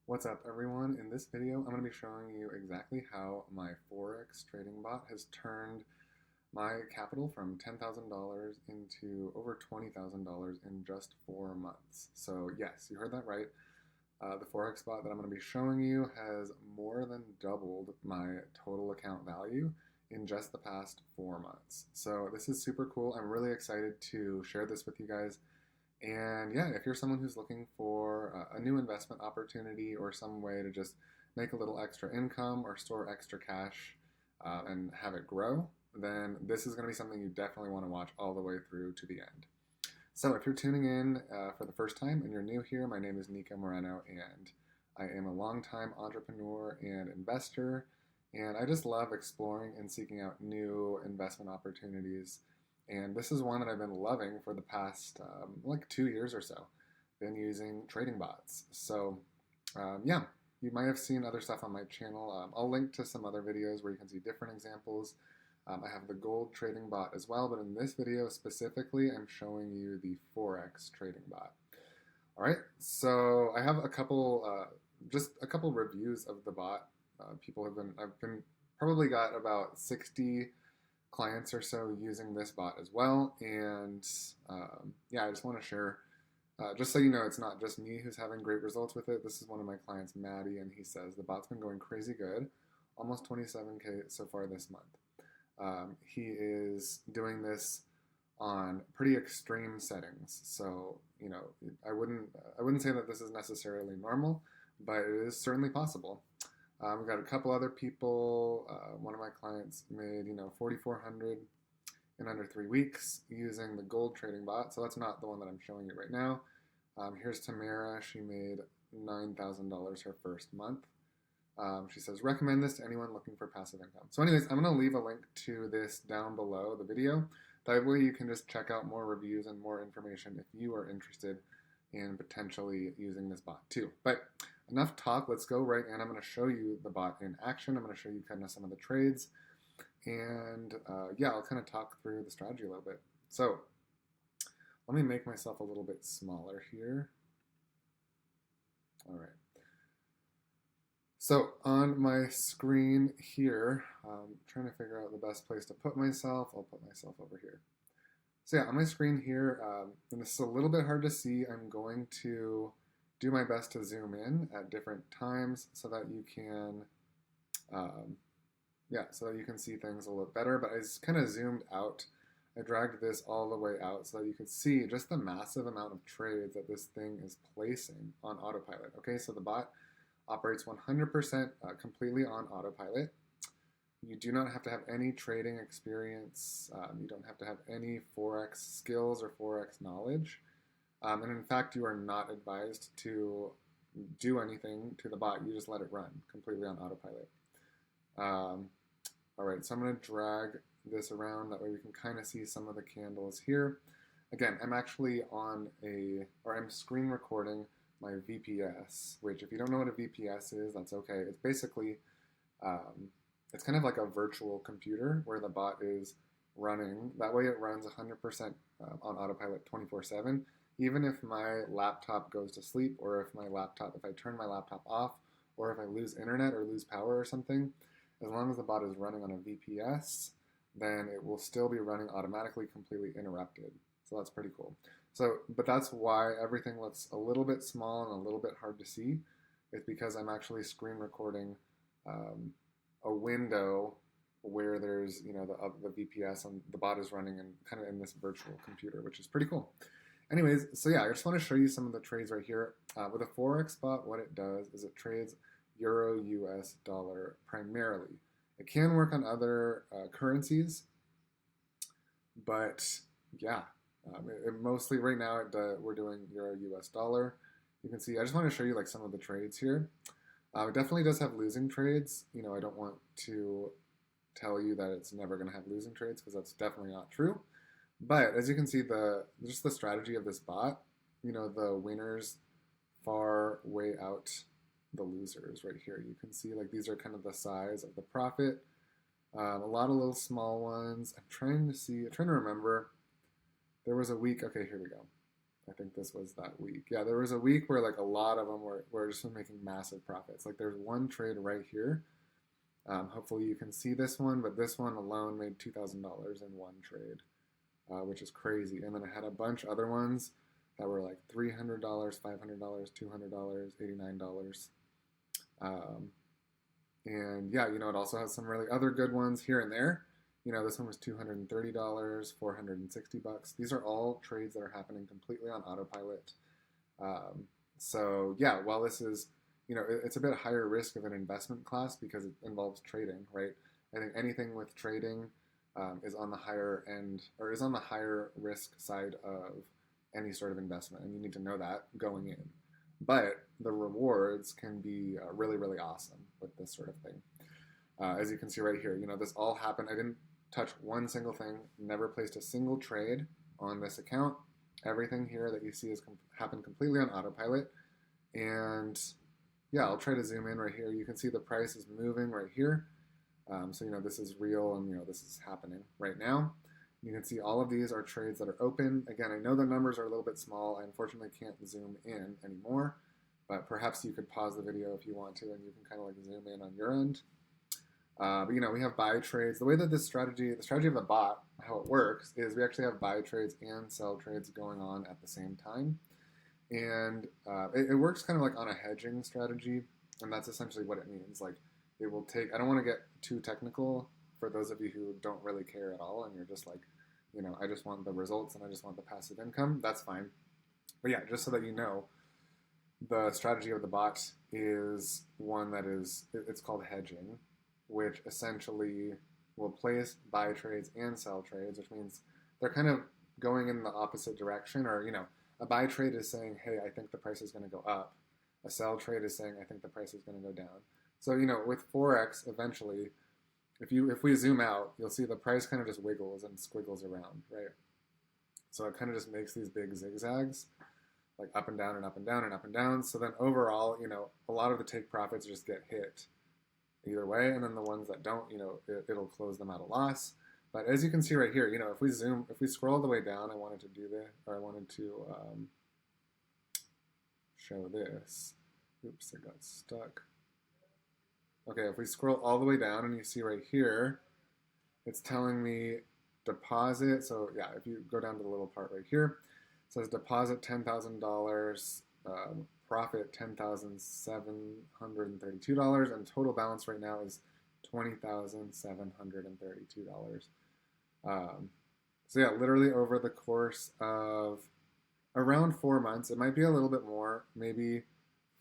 What's up, everyone? In this video, I'm going to be showing you exactly how my Forex trading bot has turned my capital from $10,000 into over $20,000 in just 4 months. So yes, you heard that right. The Forex bot that I'm going to be showing you has more than doubled my total account value in just the past 4 months. So this is super cool. I'm really excited to share this with you guys. And yeah, if you're someone who's looking for a new investment opportunity or some way to just make a little extra income or store extra cash and have it grow, then this is going to be something you definitely want to watch all the way through to the end. So if you're tuning in for the first time and you're new here, my name is Nico Moreno and I am a longtime entrepreneur and investor. And I just love exploring and seeking out new investment opportunities, and this is one that I've been loving for the past like 2 years or so. Been using trading bots. So yeah, you might have seen other stuff on my channel. I'll link to some other videos where you can see different examples. I have the gold trading bot as well, but in this video specifically, I'm showing you the Forex trading bot. All right, so I have just a couple reviews of the bot. I've been probably got about 60 clients or so using this bot as well. And yeah, I just want to share, just so you know, it's not just me who's having great results with it. This is one of my clients, Maddie, and he says the bot's been going crazy good, almost 27K so far this month. He is doing this on pretty extreme settings. So, you know, I wouldn't say that this is necessarily normal, but it is certainly possible. We've got a couple other people. One of my clients made, 4,400 in under 3 weeks using the gold trading bot. So that's not the one that I'm showing you right now. Here's Tamara. She made $9,000 her first month. She says, recommend this to anyone looking for passive income. So anyways, I'm going to leave a link to this down below the video. That way you can just check out more reviews and more information if you are interested in potentially using this bot too. But enough talk, let's go right in. I'm going to show you the bot in action. I'm going to show you kind of some of the trades. And yeah, I'll kind of talk through the strategy a little bit. So let me make myself a little bit smaller here. All right. So on my screen here, I'm trying to figure out the best place to put myself. I'll put myself over here. So yeah, on my screen here, and this is a little bit hard to see, I'm going to do my best to zoom in at different times so that you can, so that you can see things a little better. But I just kind of zoomed out. I dragged this all the way out so that you could see just the massive amount of trades that this thing is placing on autopilot. Okay, so the bot operates 100% completely on autopilot. You do not have to have any trading experience. You don't have to have any Forex skills or Forex knowledge. And in fact, you are not advised to do anything to the bot. You just let it run completely on autopilot. All right, so I'm going to drag this around. That way we can kind of see some of the candles here. Again, I'm actually I'm screen recording my VPS, which if you don't know what a VPS is, that's okay. It's basically, it's kind of like a virtual computer where the bot is running. That way it runs 100% on autopilot 24/7. Even if my laptop goes to sleep, or if I turn my laptop off, or if I lose internet or lose power or something, as long as the bot is running on a VPS, then it will still be running automatically, completely uninterrupted. So that's pretty cool. So, but that's why everything looks a little bit small and a little bit hard to see. It's because I'm actually screen recording a window where there's, the VPS and the bot is running and kind of in this virtual computer, which is pretty cool. Anyways, so yeah, I just want to show you some of the trades right here. With a Forex bot, what it does is it trades Euro US dollar primarily. It can work on other currencies, but yeah, mostly right now we're doing Euro US dollar. You can see, I just want to show you like some of the trades here. It definitely does have losing trades. I don't want to tell you that it's never going to have losing trades because that's definitely not true. But as you can see, just the strategy of this bot, the winners far way out the losers right here. You can see like these are kind of the size of the profit. A lot of little small ones. I'm trying to remember. There was a week, okay, here we go. I think this was that week. Yeah, there was a week where like a lot of them were just making massive profits. Like there's one trade right here. Hopefully you can see this one, but this one alone made $2,000 in one trade, which is crazy. And then I had a bunch of other ones that were like $300, $500, $200, $89. And yeah, you know, it also has some really other good ones here and there. You know, this one was $230, $460. These are all trades that are happening completely on autopilot. So yeah, while this is, you know, it's a bit higher risk of an investment class because it involves trading, right? I think anything with trading is on the higher end, or is on the higher risk side of any sort of investment, and you need to know that going in. But the rewards can be really, really awesome with this sort of thing. As you can see right here, you know, this all happened. I didn't touch one single thing, never placed a single trade on this account. Everything here that you see has happened completely on autopilot. And yeah, I'll try to zoom in right here. You can see the price is moving right here. So, you know, this is real and, you know, this is happening right now. You can see all of these are trades that are open. Again, I know the numbers are a little bit small. I unfortunately can't zoom in anymore, but perhaps you could pause the video if you want to, and you can kind of like zoom in on your end. But, you know, we have buy trades. The way that this strategy, the strategy of the bot, how it works is we actually have buy trades and sell trades going on at the same time. And it works kind of like on a hedging strategy, and that's essentially what it means. Like, it will take, I don't want to get too technical for those of you who don't really care at all, and you're just like, you know, I just want the results and I just want the passive income. That's fine. But yeah, just so that you know, the strategy of the bot is one that is, it's called hedging, which essentially will place buy trades and sell trades, which means they're kind of going in the opposite direction. Or, you know, a buy trade is saying, hey, I think the price is going to go up. A sell trade is saying, I think the price is going to go down. So, you know, with Forex, eventually, if we zoom out, you'll see the price kind of just wiggles and squiggles around, right? So it kind of just makes these big zigzags, like up and down and up and down and up and down. So then overall, you know, a lot of the take profits just get hit either way, and then the ones that don't, you know, it'll close them at a loss. But as you can see right here, you know, if we scroll all the way down, I wanted to do this, or I wanted to show this. Oops, I got stuck. Okay, if we scroll all the way down and you see right here, it's telling me deposit. So yeah, if you go down to the little part right here, it says deposit $10,000, profit $10,732, and total balance right now is $20,732. So yeah, literally over the course of around 4 months, it might be a little bit more, maybe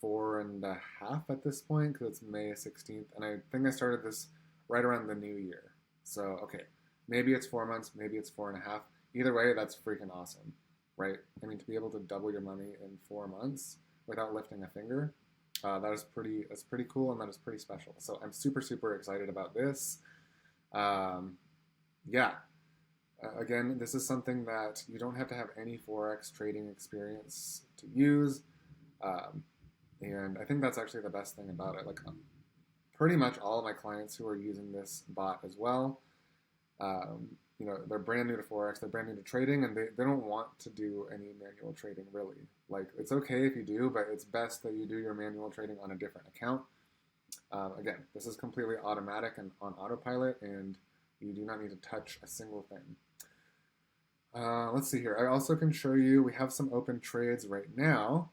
4.5 at this point, because it's May 16th, and I think I started this right around the new year. So, okay, maybe it's 4 months, maybe it's 4.5. Either way, that's freaking awesome, right? I mean, to be able to double your money in 4 months without lifting a finger, that's pretty cool, and that is pretty special. So I'm super, super excited about this. Yeah. Again, this is something that you don't have to have any Forex trading experience to use. And I think that's actually the best thing about it. Like, pretty much all of my clients who are using this bot as well, you know, they're brand new to Forex, they're brand new to trading, and they don't want to do any manual trading, really. Like, it's okay if you do, but it's best that you do your manual trading on a different account. Again, this is completely automatic and on autopilot, and you do not need to touch a single thing. Let's see here. I also can show you, we have some open trades right now.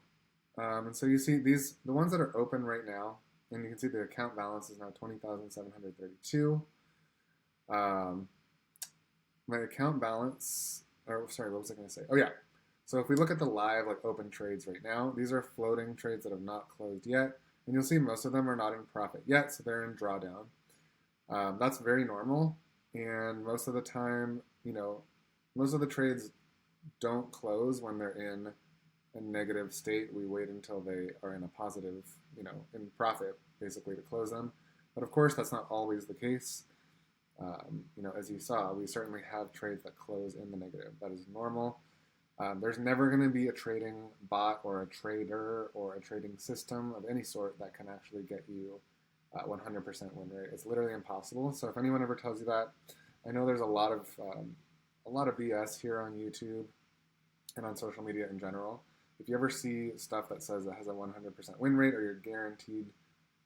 And so you see the ones that are open right now, and you can see the account balance is now 20,732. My account balance, or sorry, what was I going to say? Oh yeah. So if we look at the live like open trades right now, these are floating trades that have not closed yet, and you'll see most of them are not in profit yet, so they're in drawdown. That's very normal, and most of the time, you know, most of the trades don't close when they're in a negative state. We wait until they are in a positive, you know, in profit, basically, to close them. But of course, that's not always the case. You know, as you saw, we certainly have trades that close in the negative. That is normal. There's never going to be a trading bot or a trader or a trading system of any sort that can actually get you 100% win rate. It's literally impossible. So if anyone ever tells you that, I know there's a lot of BS here on YouTube. and on social media in general. If you ever see stuff that says it has a 100% win rate, or you're guaranteed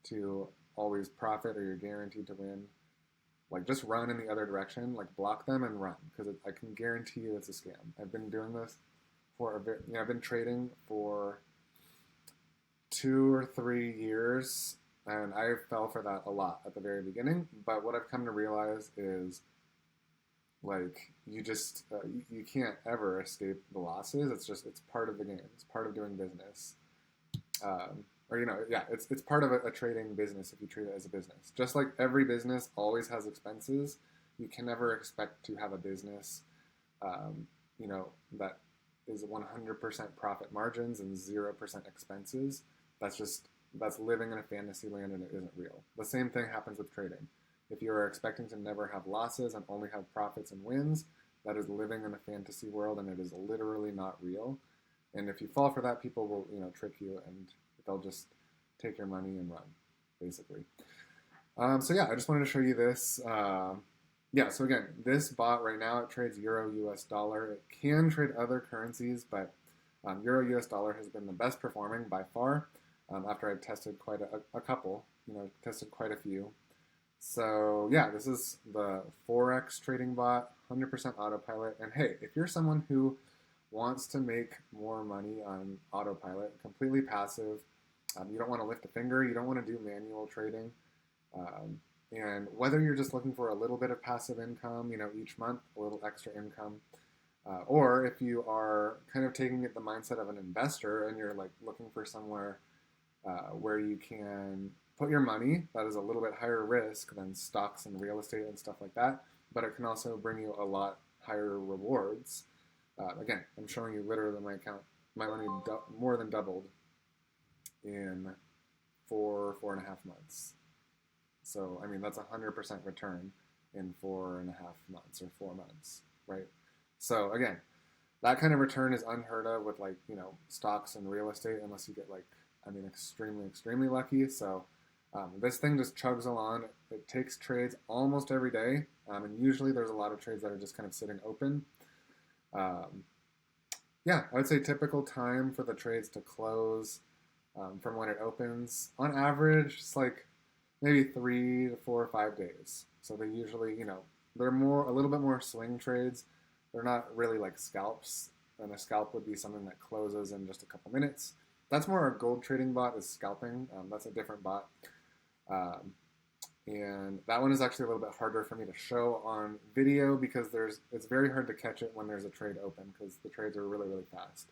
to always profit, or you're guaranteed to win, like just run in the other direction, like block them and run, because I can guarantee you it's a scam. I've been doing this for a bit, I've been trading for 2 or 3 years, and I fell for that a lot at the very beginning. But what I've come to realize is, like, you can't ever escape the losses. It's part of the game. It's part of doing business. Or it's part of a trading business if you treat it as a business. Just like every business always has expenses, you can never expect to have a business, that is 100% profit margins and 0% expenses. That's living in a fantasy land, and it isn't real. The same thing happens with trading. If you are expecting to never have losses and only have profits and wins, that is living in a fantasy world, and it is literally not real. And if you fall for that, people will, trick you, and they'll just take your money and run, basically. So yeah, I just wanted to show you this. So again, this bot right now, it trades Euro US dollar. It can trade other currencies, but Euro US dollar has been the best performing by far. After I've tested quite a couple, tested quite a few. So yeah, this is the FOREX trading bot, 100% autopilot. And hey, if you're someone who wants to make more money on autopilot, completely passive, you don't want to lift a finger, you don't want to do manual trading, and whether you're just looking for a little bit of passive income, each month, a little extra income, or if you are kind of taking it the mindset of an investor and you're like looking for somewhere where you can put your money that is a little bit higher risk than stocks and real estate and stuff like that, but it can also bring you a lot higher rewards. Again, I'm showing you literally my account. My money more than doubled in 4.5 months. So, I mean, that's 100% return in 4.5 months or 4 months, right? So, again, that kind of return is unheard of with, like, stocks and real estate, unless you get, like, extremely, extremely lucky. So, this thing just chugs along. It takes trades almost every day, and usually there's a lot of trades that are just kind of sitting open. I would say typical time for the trades to close from when it opens, on average, it's like maybe 3 to 4 or 5 days. So they usually, they're a little bit more swing trades. They're not really like scalps, and a scalp would be something that closes in just a couple minutes. That's more a gold trading bot is scalping. That's a different bot. And that one is actually a little bit harder for me to show on video because it's very hard to catch it when there's a trade open because the trades are really, really fast.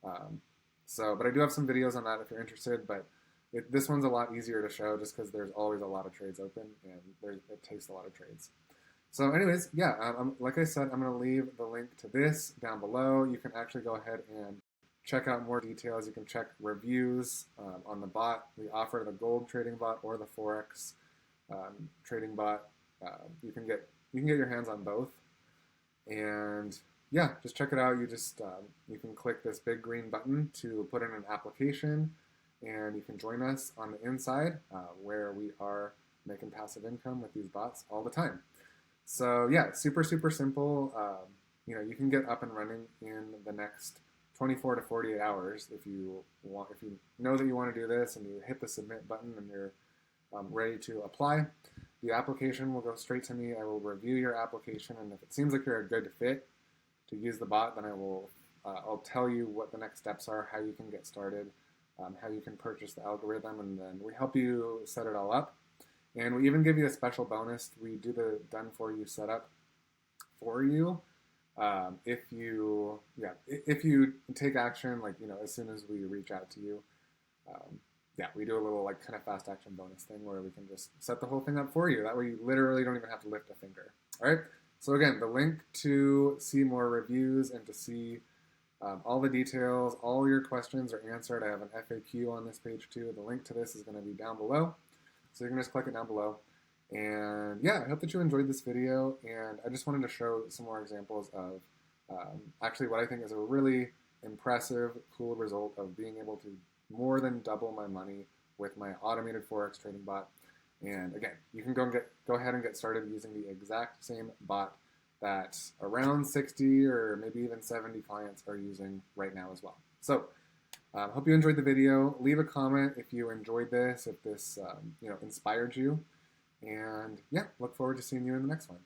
But I do have some videos on that if you're interested, but this one's a lot easier to show just because there's always a lot of trades open and it takes a lot of trades. So anyways, like I said, I'm going to leave the link to this down below. You can actually go ahead and check out more details. You can check reviews on the bot. We offer the gold trading bot or the FOREX trading bot. You can get your hands on both, and just check it out. You can click this big green button to put in an application, and you can join us on the inside where we are making passive income with these bots all the time. So super, super simple. You can get up and running in the next 24 to 48 hours if you know that you want to do this, and you hit the submit button and you're ready to apply. The application will go straight to me. I will review your application, and if it seems like you're a good fit to use the bot, then I'll tell you what the next steps are, how you can get started, how you can purchase the algorithm, and then we help you set it all up. And we even give you a special bonus. We do the done-for-you setup for you. If you take action, as soon as we reach out to you, we do a little kind of fast action bonus thing where we can just set the whole thing up for you. That way you literally don't even have to lift a finger. All right. So again, the link to see more reviews and to see all the details, all your questions are answered. I have an FAQ on this page too. The link to this is going to be down below. So you can just click it down below. And I hope that you enjoyed this video. And I just wanted to show some more examples of actually what I think is a really impressive, cool result of being able to more than double my money with my automated FOREX trading bot. And again, you can go ahead and get started using the exact same bot that around 60 or maybe even 70 clients are using right now as well. So hope you enjoyed the video. Leave a comment if you enjoyed this, if this inspired you. And yeah, look forward to seeing you in the next one.